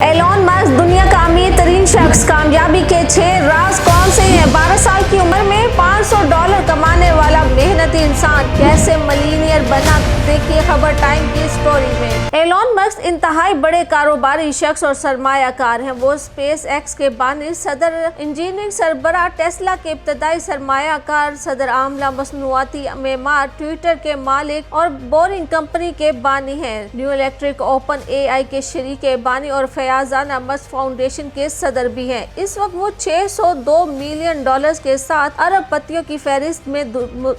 Elon Musk दुनिया का अमीर तरीन शख्स, कामयाबी के 6 राज कौन से हैं? 12 साल की उम्र में $500 कमाने वाला मेहनती इंसान कैसे मिलियनियर बना, देखिए खबर टाइम की स्टोरी में। एलॉन मस्क इंतहाई बड़े कारोबारी शख्स और सरमायाकार हैं। वो स्पेस एक्स के बानी, सदर इंजीनियरिंग सरबराह, टेस्ला के इब्तदाई सरमायाकार, सदर आमला, मसनूआती मेमार, ट्विटर के मालिक और बोरिंग कंपनी के बानी हैं। न्यू इलेक्ट्रिक, ओपन एआई के शरीक बानी और फयाजाना मस्क फाउंडेशन के सदर भी हैं। इस वक्त वो $602 मिलियन के साथ अरबपतियों की फहरिस्त में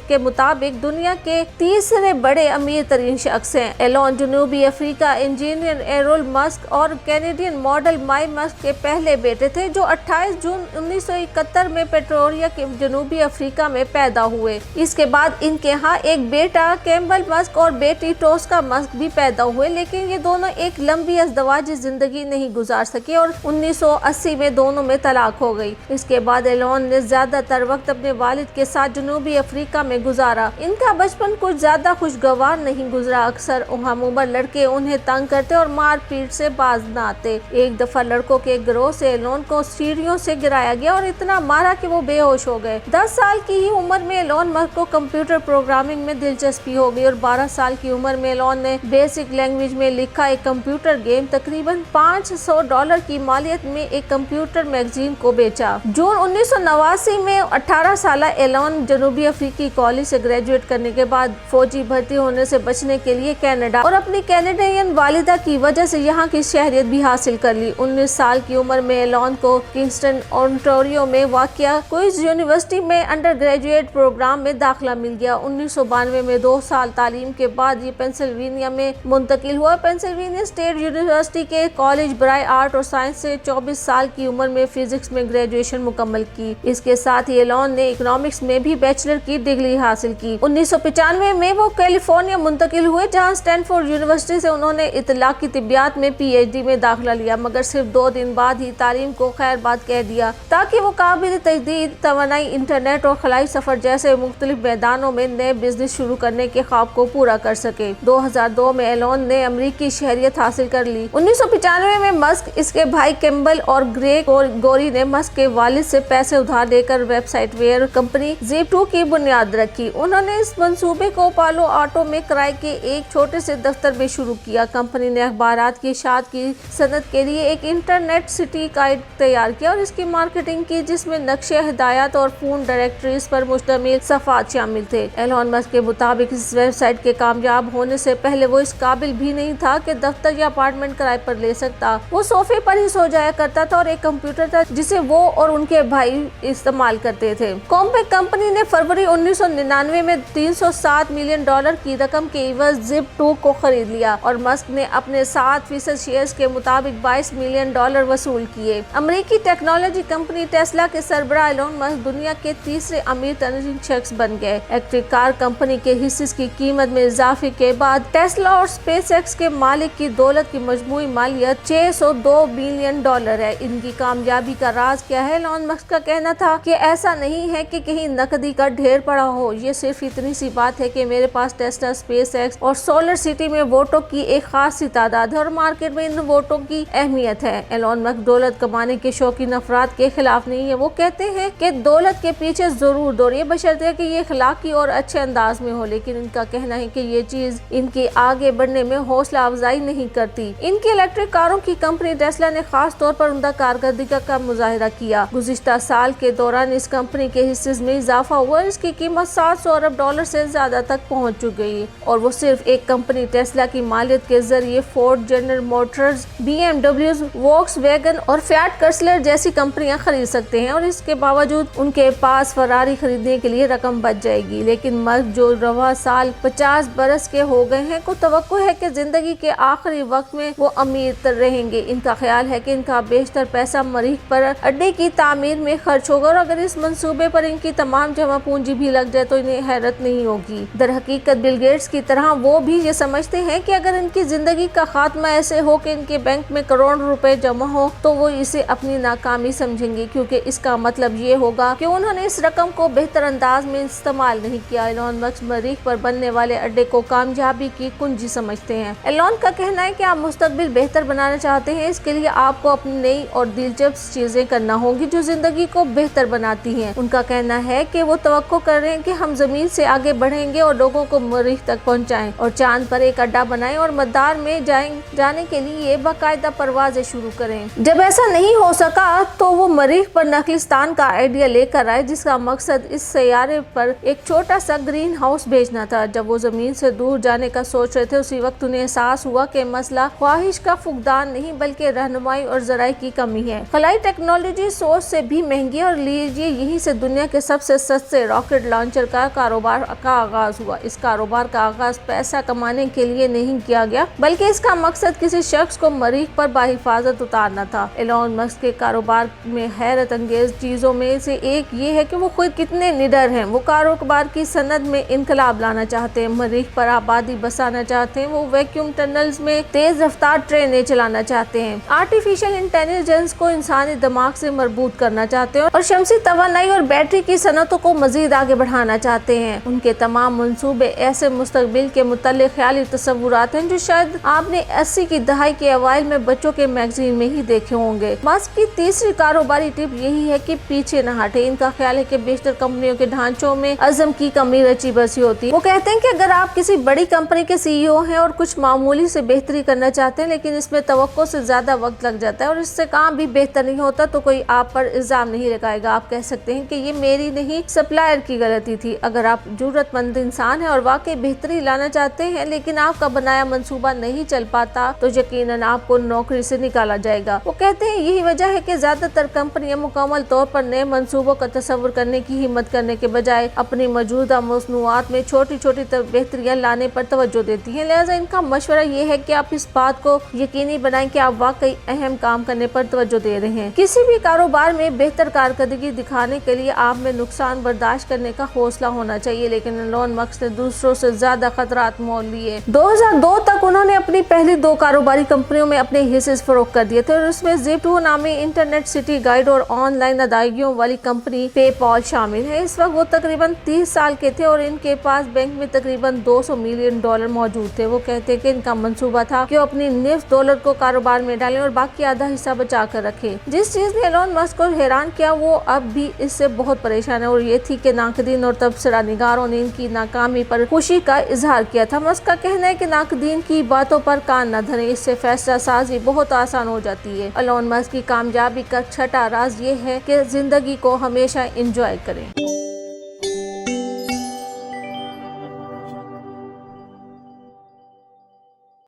के मुताबिक दुनिया के तीसरे बड़े अमीर तरीन शख्स हैं। एलॉन जनूबी अफ्रीका इंजीनियर एरोल मस्क और कैनेडियन मॉडल माई मस्क के पहले बेटे थे, जो 28 जून 1971 में पेट्रोरिया के जनूबी अफ्रीका में पैदा हुए। इसके बाद इनके यहाँ एक बेटा कैम्बल मस्क और बेटी टोस्का मस्क भी पैदा हुए, लेकिन ये दोनों एक लंबी अज़दवाजी जिंदगी नहीं गुजार सके और 1980 में दोनों में तलाक हो गई। इसके बाद एलॉन ने ज्यादातर वक्त अपने वालिद के साथ जनूबी अफ्रीका में गुजारा। इनका बचपन कुछ ज्यादा खुशगवार नहीं गुजरा। अक्सर हम उम्र लड़के उन्हें तंग करते और मार पीट से बाज न आते। एक दफा लड़कों के एक गिरोह से एलॉन को सीढ़ियों से गिराया गया और इतना मारा कि वो बेहोश हो गए। 10 साल की ही उम्र में एलॉन मस्क को कंप्यूटर प्रोग्रामिंग में दिलचस्पी हो गई और 12 साल की उम्र में एलॉन ने बेसिक लैंग्वेज में लिखा एक कंप्यूटर गेम तकरीबन $500 की मालियत में एक कंप्यूटर मैगजीन को बेचा। जून 1989 में 18 साल एलॉन जनूबी अफ्रीकी कॉलेज से ग्रेजुएट करने के बाद फौजी भर्ती होने से बचने के लिए कनाडा और अपनी कैनेडियन वालिदा की वजह से यहाँ की शहरियत भी हासिल कर ली। 19 साल की उम्र में एलॉन को किंगस्टन ओंटारियो में वाक़िया क्वींस यूनिवर्सिटी में अंडर ग्रेजुएट प्रोग्राम में दाखिला मिल गया। 1992 में 2 साल तालीम के बाद ये पेंसिल्वेनिया में मुंतकिल हुआ। पेंसिल्वेनिया स्टेट यूनिवर्सिटी के कॉलेज बराए आर्ट और साइंस से 24 साल की उम्र में फिजिक्स में ग्रेजुएशन मुकम्मल की। इसके साथ ही एलॉन ने इकोनॉमिक्स में भी बैचलर की डिग्री हासिल की। 1995 में वो कैलिफोर्निया मुंतकिल हुए, जहां स्टैनफोर्ड यूनिवर्सिटी से उन्होंने इतलाकी तिब्बियात में PhD में दाखिला लिया, मगर सिर्फ 2 दिन बाद ही तालीम को खैर बात कह दिया ताकि वो काबिल तजदीद तवानाई, इंटरनेट और खलाई सफर जैसे मुख्तलिफ मैदानों में नए बिजनेस शुरू करने के ख्वाब को पूरा कर सके। 2002 में एलॉन ने अमरीकी शहरियत हासिल कर ली। 1995 में मस्क, इसके भाई कैम्बल और ग्रेग गोरी ने मस्क के वालिद से पैसे उधार लेकर वेबसाइट वेयर कंपनी Zip2 की बुनियाद रखी। उन्होंने इस मंसूबे को पालो ऑटो में किराए के एक छोटे से दफ्तर में शुरू किया। कंपनी ने अखबारात की इशाअत की सनत के लिए एक इंटरनेट सिटी गाइड तैयार किया और इसकी मार्केटिंग की, जिसमें नक्शे, हिदायत और फोन डायरेक्टरीज पर मुश्तमिल सफ़ात शामिल थे। एलॉन मस्क के मुताबिक इस वेबसाइट के कामयाब होने से पहले वो इस काबिल भी नहीं था कि दफ्तर या अपार्टमेंट किराए पर ले सकता। वो सोफे पर ही सो जाया करता था और एक कंप्यूटर था जिसे वो और उनके भाई इस्तेमाल करते थे। कॉम्पैक्ट कंपनी ने फरवरी 1999 में $307 मिलियन की रकम के एवज Zip2 को खरीद लिया और मस्क ने अपने 7% शेयर्स के मुताबिक $22 मिलियन वसूल किए। अमेरिकी टेक्नोलॉजी कंपनी टेस्ला के सरबराह एलॉन मस्क दुनिया के तीसरे अमीर तरीन शख्स बन गए। इलेक्ट्रिक कार कंपनी के हिस्से की कीमत में इजाफे के बाद टेस्ला और स्पेस एक्स के मालिक की दौलत की मजमूई मालियत $602 बिलियन है। इनकी कामयाबी का राज क्या है? एलॉन मस्क का कहना था कि ऐसा नहीं है कि कहीं नकदी का ढेर पड़ा हो, ये सिर्फ इतनी सी बात है कि मेरे पास टेस्ला, स्पेस एक्स और सोलर सिटी में वोटों की एक खास सी तादाद है और मार्केट में इन वोटों की अहमियत है। एलॉन मस्क दौलत कमाने के शौकीन अफराद के खिलाफ नहीं है। वो कहते हैं कि दौलत के पीछे जरूर दौड़िए, बशर्ते कि ये अखलाकी और अच्छे अंदाज में हो, लेकिन इनका कहना है कि ये चीज इनके आगे बढ़ने में हौसला अफजाई नहीं करती। इनकी इलेक्ट्रिक कारों की कंपनी टेस्ला ने खास तौर पर उनका कारकर्दगी का मुजाहिरा किया। गुज़िश्ता साल के दौरान इस कंपनी के हिस्से में इजाफा हुआ, इसकी कीमत $700 अरब से ज्यादा तक पहुंच चुकी है और वो सिर्फ एक कंपनी टेस्ला की मालियत के जरिए Ford, general Motors, BMW, Volkswagen और फिएट क्रैसलर जैसी कंपनियां खरीद सकते हैं और इसके बावजूद उनके पास फरारी खरीदने के लिए रकम बच जाएगी। लेकिन मस्क, जो रवा साल 50 बरस के हो गए हैं, को तवक्को है कि जिंदगी के आखिरी वक्त में वो अमीर रहेंगे। इनका ख्याल है कि इनका बेशतर पैसा मरीख पर अड्डे की तामीर में खर्च होगा और अगर इस मंसूबे पर इनकी तमाम जमा पूंजी भी लग जाए तो इन्हें हैरत नहीं होगी। दर हकीकत बिल गेट्स की तरह वो भी ये समझते हैं कि अगर इनकी जिंदगी का खात्मा ऐसे हो कि इनके बैंक में करोड़ों रुपए जमा हो तो वो इसे अपनी नाकामी समझेंगे, क्योंकि इसका मतलब ये होगा कि उन्होंने इस रकम को बेहतर अंदाज में इस्तेमाल नहीं किया। एलोन मस्क मरीख पर बनने वाले अड्डे को कामयाबी की कुंजी समझते हैं। एलोन का कहना है कि आप मुस्तकबिल बेहतर बनाना चाहते हैं, इसके लिए आपको अपनी नई और दिलचस्प चीजें करना होंगी जो जिंदगी को बेहतर बनाती हैं। उनका कहना है कि वो तवक्को कर रहे हैं कि हम जमीन से आगे बढ़ेंगे और लोगों को मरीख तक पहुंचाएं और चांद पर एक अड्डा बनाएं और मदार में जाने के लिए बाकायदा परवाजें शुरू करें। जब ऐसा नहीं हो सका तो वो मरीख पर नखलिस्तान का आइडिया लेकर आए, जिसका मकसद इस सैयारे पर एक छोटा सा ग्रीन हाउस भेजना था। जब वो जमीन से दूर जाने का सोच रहे थे उसी वक्त उन्हें एहसास हुआ कि मसला ख्वाहिश का फुकदान नहीं बल्कि रहनुमाई और जराए की कमी है। खलाई टेक्नोलॉजी सोच से भी महंगी है और लीजिए यहीं से दुनिया के सबसे सस्ते रॉकेट लॉन्चर का कारोबार का आगाज हुआ। इस कारोबार का आगाज पैसा कमाने के लिए नहीं किया गया बल्कि इसका मकसद किसी शख्स को मरीख पर बाहिफाजत उतारना था। एलोन मस्क के कारोबार में हैरत अंगेज चीजों में से एक ये है कि वो खुद कितने निडर हैं। वो कारोबार की सनद में इनकलाब लाना चाहते हैं, मरीख पर आबादी बसाना चाहते हैं, वो वैक्यूम टनल्स में तेज रफ्तार ट्रेनें चलाना चाहते हैं, आर्टिफिशियल इंटेलिजेंस को इंसानी दिमाग से मरबूत करना चाहते हैं और शमसी तवानाई और बैटरी की सनतों को मजीद आगे बढ़ाना चाहते हैं। उनके तमाम मंसूबे ऐसे मुस्तकबिल के मुतल्लिक ख्याली तस्वुरात हैं जो शायद आपने 80 की दहाई के अवाइल में बच्चों के मैगजीन में ही देखे होंगे। मस्क की तीसरी कारोबारी टिप यही है कि पीछे न हटे। इनका ख्याल है कि बेशतर कंपनियों के ढांचों में अज़म की कमी रची बसी होती है। वो कहते हैं कि अगर आप किसी बड़ी कंपनी के CEO हैं और कुछ मामूली से बेहतरी करना चाहते हैं लेकिन इसमें तवक्को से ज्यादा वक्त लग जाता है और इससे काम भी बेहतर नहीं होता तो कोई आप पर इल्जाम नहीं लगाएगा। आप कह सकते हैं कि ये मेरी नहीं सप्लायर की गलती थी। अगर आप जरूरतमंद इंसान हैं और वाकई बेहतरी लाना चाहते हैं लेकिन आपका बनाया मंसूबा नहीं चल पाता तो यकीनन आपको नौकरी से निकाला जाएगा। वो कहते हैं यही वजह है कि ज्यादातर कंपनियां मुकम्मल तौर पर नए मंसूबों का तस्वुर करने की हिम्मत करने के बजाय अपनी मौजूदा मसनूआत में छोटी छोटी बेहतरियां लाने पर तवज्जो देती हैं। लिहाजा इनका मशवरा ये है कि आप इस बात को यकीनी बनाएं कि आप वाकई अहम काम करने पर तवज्जो दे रहे हैं। किसी भी कारोबार में बेहतर कारकर्दगी दिखाने के लिए आप में नुकसान बर्दाश्त करने का हौसला होना चाहिए, लेकिन एलोन मस्क ने दूसरों से ज्यादा खतरात मोल लिए। 2002 तक उन्होंने अपनी पहली 2 कारोबारी कंपनियों में अपने हिस्से फरोख्त कर दिए थे और उसमें Zip2 नामी इंटरनेट सिटी गाइड और ऑनलाइन अदायगियों वाली कंपनी पेपॉल शामिल है। इस वक्त वो तकरीबन 30 साल के थे और इनके पास बैंक में तकरीबन $200 मिलियन मौजूद थे। वो कहते हैं कि इनका मंसूबा था कि वो अपनी $9 को कारोबार में डालें और बाकी आधा हिस्सा बचा कर रखें। जिस चीज ने एलोन मस्क को हैरान किया वो अब भी इससे बहुत परेशान है और ये थी कि नाकदीन और तबसरा निगारों ने इनकी नाकामी पर खुशी का इजहार किया था। मस्क का कहना है कि नाकदीन की बातों पर कान न धरें, इससे फैसला साजी बहुत आसान हो जाती है। एलोन मस्क की कामयाबी का छठा राज ये है कि जिंदगी को हमेशा एंजॉय करें।